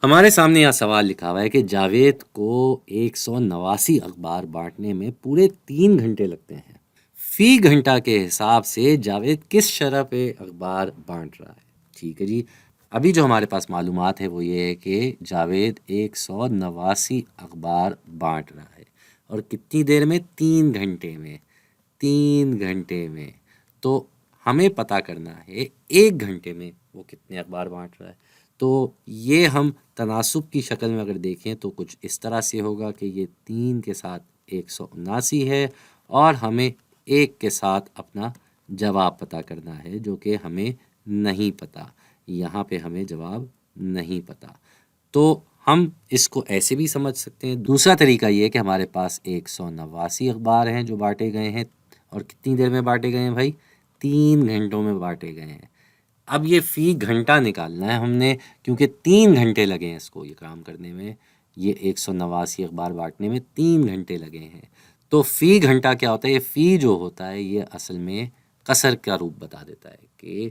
ہمارے سامنے یہاں سوال لکھا ہوا ہے کہ جاوید کو 189 اخبار بانٹنے میں پورے 3 گھنٹے لگتے ہیں۔ فی گھنٹہ کے حساب سے جاوید کس شرح پہ اخبار بانٹ رہا ہے؟ ٹھیک ہے جی، ابھی جو ہمارے پاس معلومات ہے وہ یہ ہے کہ جاوید 189 اخبار بانٹ رہا ہے، اور کتنی دیر میں؟ 3 گھنٹے میں۔ 3 گھنٹے میں تو ہمیں پتہ کرنا ہے 1 گھنٹے میں وہ کتنے اخبار بانٹ رہا ہے۔ تو یہ ہم تناسب کی شکل میں اگر دیکھیں تو کچھ اس طرح سے ہوگا کہ یہ 3 کے ساتھ 179 ہے، اور ہمیں 1 کے ساتھ اپنا جواب پتہ کرنا ہے جو کہ ہمیں نہیں پتہ۔ یہاں پہ ہمیں جواب نہیں پتہ، تو ہم اس کو ایسے بھی سمجھ سکتے ہیں۔ دوسرا طریقہ یہ ہے کہ ہمارے پاس 189 اخبار ہیں جو بانٹے گئے ہیں، اور کتنی دیر میں بانٹے گئے ہیں بھائی؟ 3 گھنٹوں میں بانٹے گئے ہیں۔ اب یہ فی گھنٹہ نکالنا ہے ہم نے، کیونکہ 3 گھنٹے لگے ہیں اس کو یہ کام کرنے میں، یہ 189 اخبار بانٹنے میں 3 گھنٹے لگے ہیں۔ تو فی گھنٹہ کیا ہوتا ہے؟ یہ فی جو ہوتا ہے یہ اصل میں قصر کا روپ بتا دیتا ہے کہ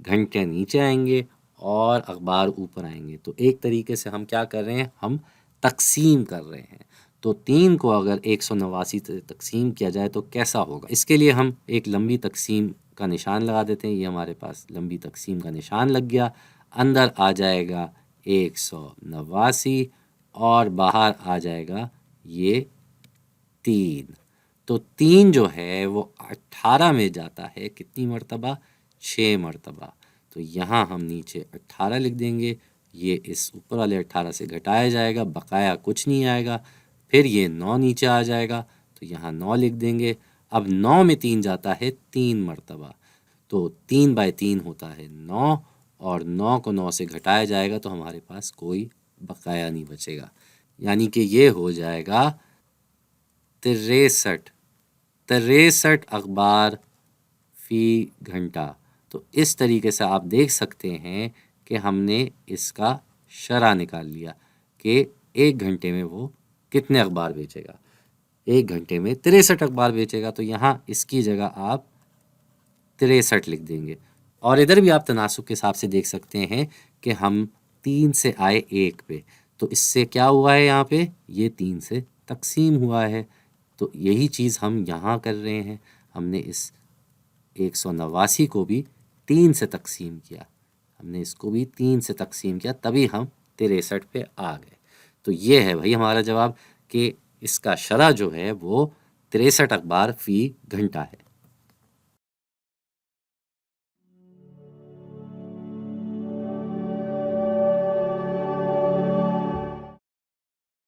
گھنٹے نیچے آئیں گے اور اخبار اوپر آئیں گے۔ تو ایک طریقے سے ہم کیا کر رہے ہیں؟ ہم تقسیم کر رہے ہیں۔ تو 3 کو اگر 189 سے تقسیم کیا جائے تو کیسا ہوگا؟ اس کے لیے ہم ایک لمبی تقسیم کا نشان لگا دیتے ہیں۔ یہ ہمارے پاس لمبی تقسیم کا نشان لگ گیا، اندر آ جائے گا 189 اور باہر آ جائے گا یہ 3۔ تو 3 جو ہے وہ 18 میں جاتا ہے کتنی مرتبہ؟ 6 مرتبہ۔ تو یہاں ہم نیچے 18 لکھ دیں گے، یہ اس اوپر والے 18 سے گھٹایا جائے گا، بقایا کچھ نہیں آئے گا۔ پھر یہ 9 نیچے آ جائے گا تو یہاں 9 لکھ دیں گے۔ اب 9 میں 3 جاتا ہے 3 مرتبہ، تو 3/3 ہوتا ہے 9، اور 9 کو 9 سے گھٹایا جائے گا تو ہمارے پاس کوئی بقایا نہیں بچے گا، یعنی کہ یہ ہو جائے گا 63 اخبار فی گھنٹہ۔ تو اس طریقے سے آپ دیکھ سکتے ہیں کہ ہم نے اس کا شرح نکال لیا کہ 1 گھنٹے میں وہ کتنے اخبار بیچے گا۔ 1 گھنٹے میں 63 اخبار بیچے گا، تو یہاں اس کی جگہ آپ 63 لکھ دیں گے۔ اور ادھر بھی آپ تناسب کے حساب سے دیکھ سکتے ہیں کہ ہم 3 سے آئے 1 پہ، تو اس سے کیا ہوا ہے؟ یہاں پہ یہ 3 سے تقسیم ہوا ہے۔ تو یہی چیز ہم یہاں کر رہے ہیں، ہم نے اس 189 کو بھی 3 سے تقسیم کیا، ہم نے اس کو بھی 3 سے تقسیم کیا، تبھی ہم 63 پہ آ گئے۔ تو یہ ہے بھائی ہمارا جواب کہ اس کا شرح جو ہے وہ 63 اخبار فی گھنٹہ ہے۔